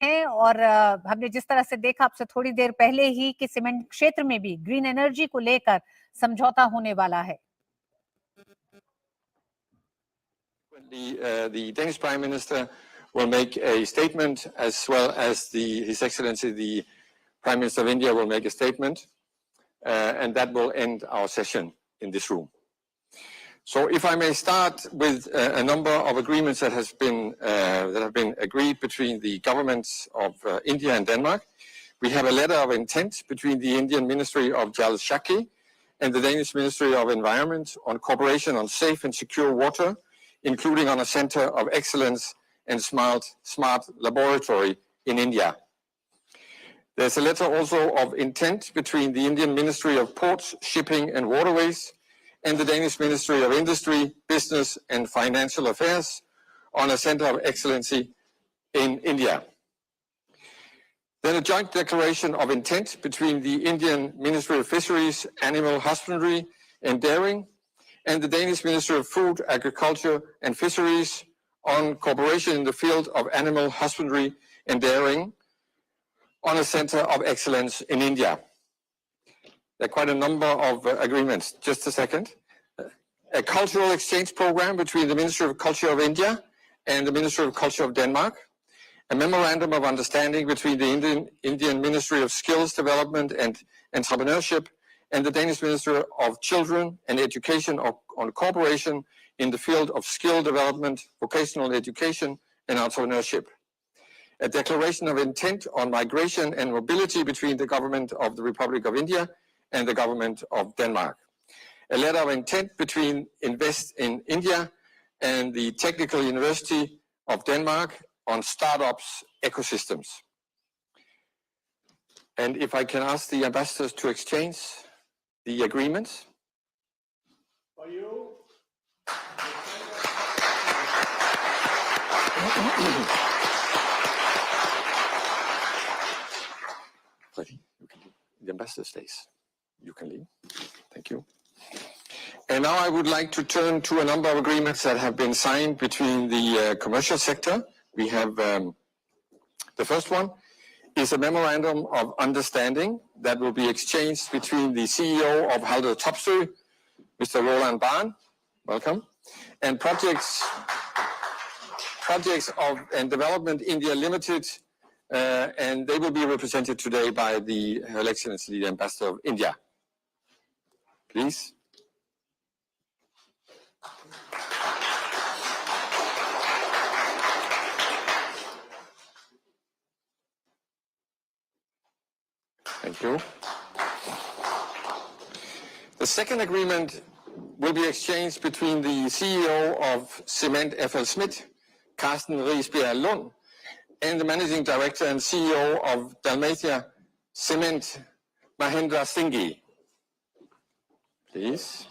हैं और हमने जिस तरह से देखा आपसे थोड़ी देर पहले ही कि सीमेंट क्षेत्र में भी ग्रीन एनर्जी को लेकर समझौता होने वाला है। The Danish Prime Minister will make a statement, as well as His Excellency the Prime Minister of India will make a statement, and that will end our session in this room. So, if I may start with a number of agreements that have been agreed between the governments of India and Denmark. We have a letter of intent between the Indian Ministry of Jal Shakti and the Danish Ministry of Environment on cooperation on safe and secure water, including on a center of excellence and smart laboratory in India. There's a letter also of intent between the Indian Ministry of Ports, Shipping and Waterways and the Danish Ministry of Industry, Business and Financial Affairs on a center of excellency in India. Then a joint declaration of intent between the Indian Ministry of Fisheries, Animal Husbandry and Dairying and the Danish Ministry of Food, Agriculture and Fisheries on cooperation in the field of animal husbandry and dairying on a center of excellence in India. There are quite a number of agreements. Just a second. A cultural exchange program between the Ministry of Culture of India and the Ministry of Culture of Denmark. A memorandum of understanding between the Indian Ministry of Skills Development and Entrepreneurship and the Danish Ministry of Children and Education on cooperation in the field of skill development, vocational education and entrepreneurship. A declaration of intent on migration and mobility between the government of the Republic of India and the government of Denmark. A letter of intent between Invest in India and the Technical University of Denmark on startups ecosystems. And if I can ask the ambassadors to exchange the agreements. For you. The ambassador stays. You can leave. Thank you. And now I would like to turn to a number of agreements that have been signed between the commercial sector. We have the first one is a memorandum of understanding that will be exchanged between the CEO of Haldor Topsøe, Mr. Roland Barn, welcome, and Projects of and Development India Limited, and they will be represented today by Her Excellency the Ambassador of India. Please. Thank you. The second agreement will be exchanged between the CEO of Cement FLSmidth, Carsten Riisbjerg Lund, and the Managing Director and CEO of Dalmatia Cement, Mahendra Singhi. Please.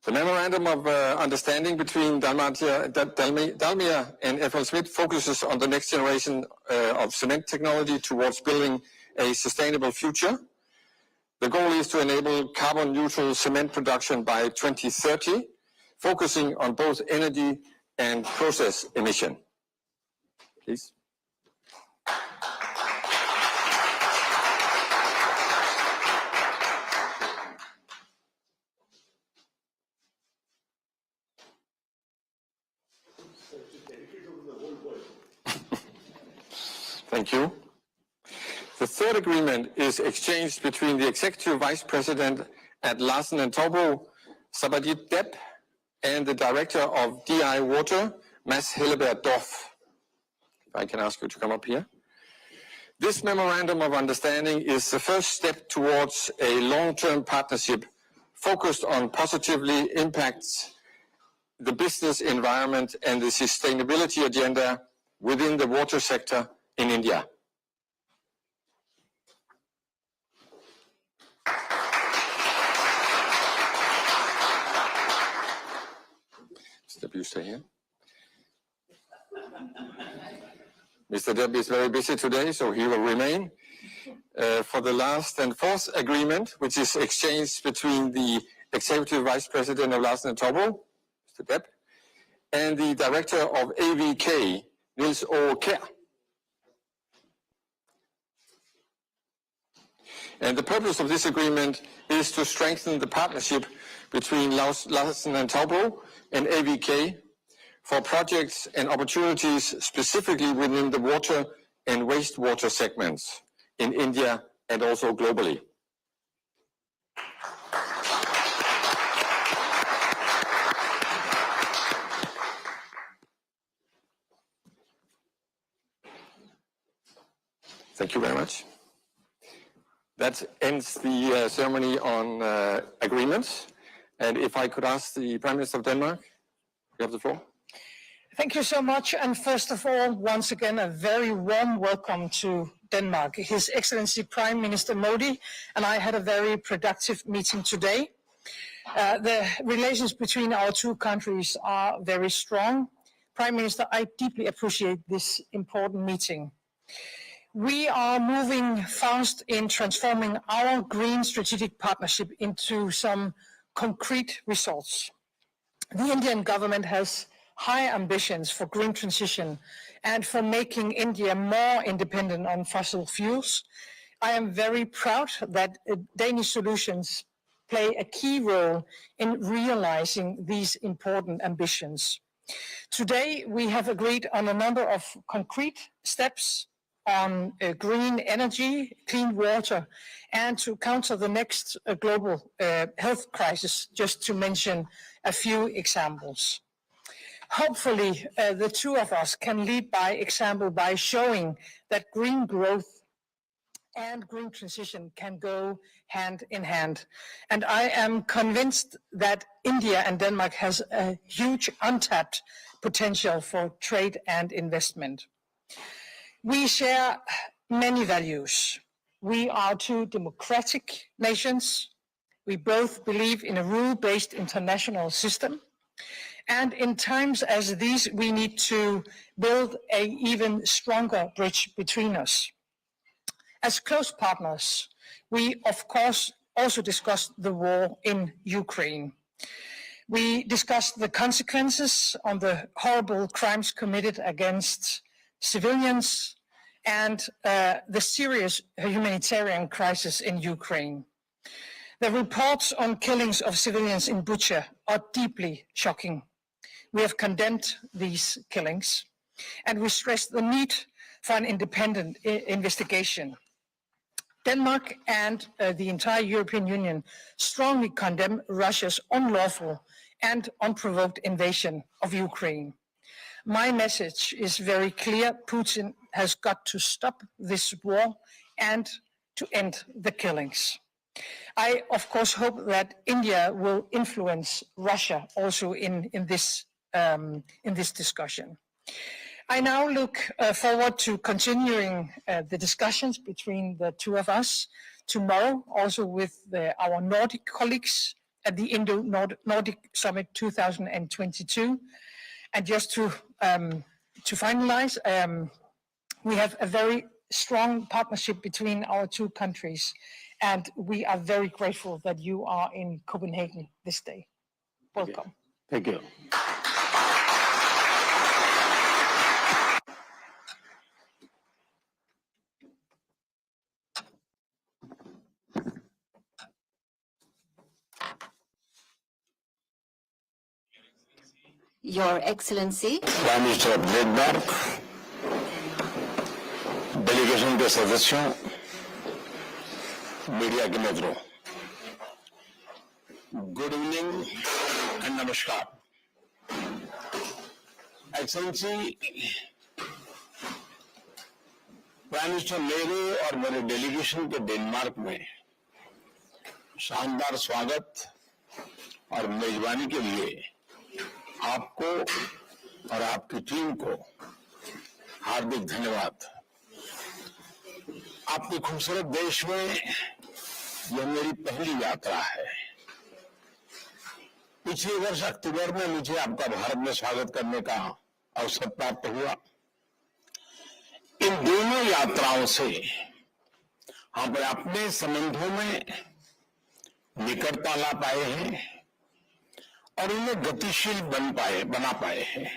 The memorandum of understanding between Dalmia and FLSmidth focuses on the next generation of cement technology towards building a sustainable future. The goal is to enable carbon neutral cement production by 2030, focusing on both energy and process emission. Please. Thank you. The third agreement is exchanged between the Executive Vice President at Larsen & Toubro, Sabajit Depp, and the Director of DI Water, Mads Helleberg Dorf. If I can ask you to come up here. This memorandum of understanding is the first step towards a long-term partnership focused on positively impacts the business environment and the sustainability agenda within the water sector in India. Mr. Depp, stay here. Mr. Depp is very busy today, so he will remain. For the last and fourth agreement, which is exchanged between the Executive Vice President of Larsen & Toubro, Mr. Depp, and the Director of AVK, Niels O. Kjær. And the purpose of this agreement is to strengthen the partnership between Larsen & Toubro and AVK for projects and opportunities specifically within the water and wastewater segments in India and also globally. Thank you very much. That ends the ceremony on agreements. And if I could ask the Prime Minister of Denmark, you have the floor. Thank you so much. And first of all, once again, a very warm welcome to Denmark. His Excellency Prime Minister Modi and I had a very productive meeting today. The relations between our two countries are very strong. Prime Minister, I deeply appreciate this important meeting. We are moving fast in transforming our green strategic partnership into some concrete results. The Indian government has high ambitions for green transition and for making India more independent on fossil fuels. I am very proud that Danish solutions play a key role in realizing these important ambitions. Today, we have agreed on a number of concrete steps on green energy, clean water, and to counter the next global health crisis, just to mention a few examples. Hopefully, the two of us can lead by example by showing that green growth and green transition can go hand in hand. And I am convinced that India and Denmark has a huge untapped potential for trade and investment. We share many values. We are two democratic nations. We both believe in a rule-based international system. And in times as these, we need to build an even stronger bridge between us. As close partners, we, of course, also discussed the war in Ukraine. We discussed the consequences on the horrible crimes committed against civilians and the serious humanitarian crisis in Ukraine. The reports on killings of civilians in Bucha are deeply shocking. We have condemned these killings, and we stress the need for an independent investigation. Denmark and the entire European Union strongly condemn Russia's unlawful and unprovoked invasion of Ukraine. My message is very clear. Putin has got to stop this war and to end the killings. I, of course, hope that India will influence Russia also in this discussion. I now look forward to continuing the discussions between the two of us tomorrow, also with our Nordic colleagues at the Indo-Nordic Summit 2022. And just to finalize, we have a very strong partnership between our two countries, and we are very grateful that you are in Copenhagen this day. Welcome. Thank you. Your Excellency, Prime Minister of Denmark, delegation के सदस्यों, media के मित्रों, good evening and नमस्कार। Excellency, prime minister मेरे और मेरे delegation के Denmark में शानदार स्वागत और मेजबानी के लिए आपको और आपकी टीम को हार्दिक धन्यवाद। आपके खूबसूरत देश में यह मेरी पहली यात्रा है। पिछले वर्ष अक्टूबर में मुझे आपका भारत में स्वागत करने का अवसर प्राप्त हुआ। इन दोनों यात्राओं से हम अपने संबंधों में निकटता ला पाए हैं और उन्हें गतिशील बना पाए हैं।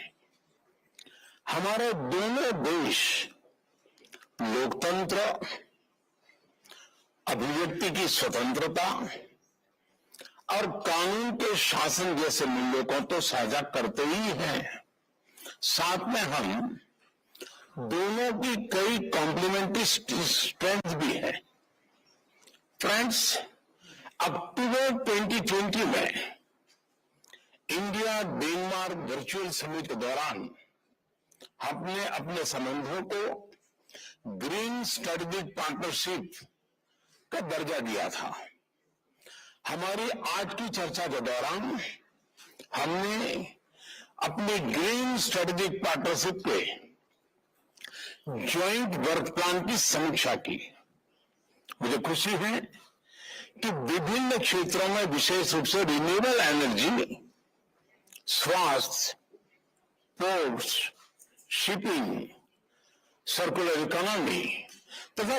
हमारे दोनों देश लोकतंत्र, अभिव्यक्ति की स्वतंत्रता और कानून के शासन जैसे मूल्यों को तो साझा करते ही हैं, साथ में हम दोनों की कई कॉम्प्लीमेंट्री स्ट्रेंथ भी है। फ्रेंड्स, अक्टूबर 2020 में इंडिया डेनमार्क वर्चुअल समिट के दौरान हमने अपने संबंधों को ग्रीन स्ट्रेटेजिक पार्टनरशिप का दर्जा दिया था। हमारी आज की चर्चा के दौरान हमने अपनी ग्रीन स्ट्रेटेजिक पार्टनरशिप के ज्वाइंट वर्क प्लान की समीक्षा की। मुझे खुशी है कि विभिन्न क्षेत्रों में, विशेष रूप से रिन्यूएबल एनर्जी, स्वास्थ्य, पोर्ट्स, शिपिंग, सर्कुलर इकोनॉमी तथा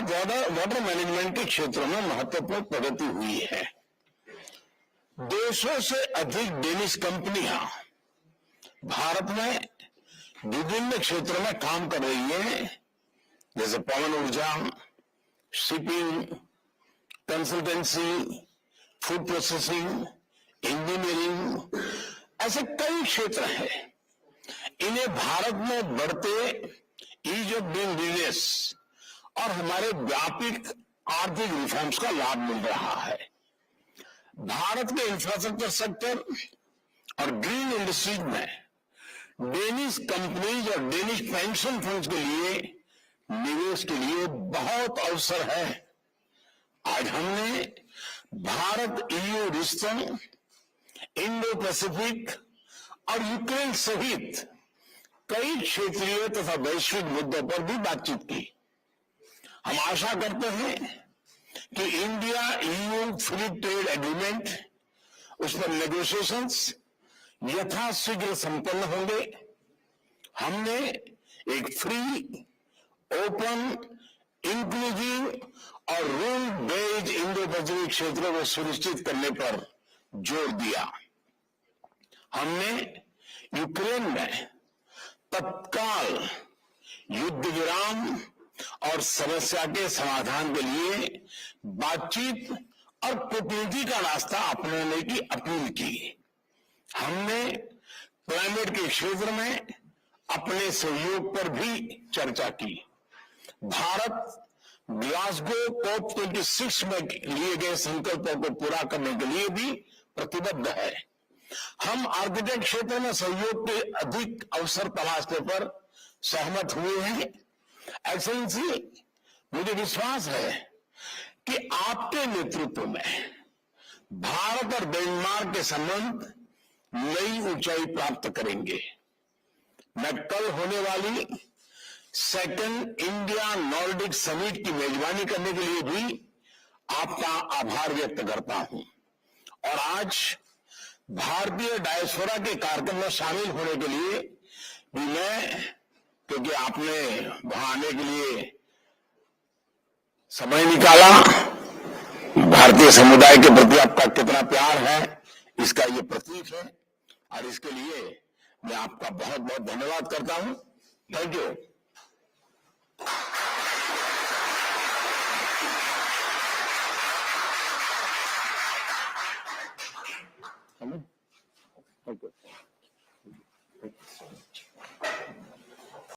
वाटर मैनेजमेंट के क्षेत्रों में महत्वपूर्ण प्रगति हुई है। 200 से अधिक डेनिश कंपनियां भारत में विभिन्न क्षेत्रों में काम कर रही हैं, जैसे पवन ऊर्जा, shipping, consultancy, food processing, engineering, ऐसे कई क्षेत्र हैं। इन्हें भारत में बढ़ते ईज ऑफ डूइंग बिजनेस और हमारे व्यापक आर्थिक रिफॉर्म्स का लाभ मिल रहा है। भारत के इंफ्रास्ट्रक्चर सेक्टर और ग्रीन इंडस्ट्रीज में डेनिश कंपनीज और डेनिश पेंशन फंड्स के लिए निवेश के लिए बहुत अवसर है। आज हमने भारत ईयू रिश्तों, इंडो पैसिफिक और यूक्रेन सहित कई क्षेत्रीय तथा वैश्विक मुद्दों पर भी बातचीत की। हम आशा करते हैं कि India EU free trade agreement, उस पर नेगोशिएशंस यथाशीघ्र संपन्न होंगे। हमने एक फ्री, ओपन, इंक्लूसिव और रूल बेस्ड इंडो पैसिफिक क्षेत्रों को सुनिश्चित करने पर जोर दिया। हमने यूक्रेन में तत्काल युद्ध विराम और समस्या के समाधान के लिए बातचीत और कूटनीति का रास्ता अपनाने की अपील की। हमने क्लाइमेट के क्षेत्र में अपने सहयोग पर भी चर्चा की। भारत ग्लासगो COP26 में लिए गए संकल्पों को पूरा करने के लिए भी प्रतिबद्ध है। हम आर्किटेक्ट क्षेत्र में सहयोग के अधिक अवसर तलाशने पर सहमत हुए हैं। एक्सेलेंसी, मुझे विश्वास है कि आपके नेतृत्व में भारत और डेनमार्क के संबंध नई ऊंचाई प्राप्त करेंगे। मैं कल होने वाली सेकंड इंडिया नॉर्डिक समिट की मेजबानी करने के लिए भी आपका आभार व्यक्त करता हूं और आज भारतीय डायस्पोरा के कार्यक्रम में शामिल होने के लिए भी मैं, क्योंकि आपने वहां आने के लिए समय निकाला, भारतीय समुदाय के प्रति आपका कितना प्यार है इसका ये प्रतीक है और इसके लिए मैं आपका बहुत बहुत धन्यवाद करता हूं। Thank you. Thank you.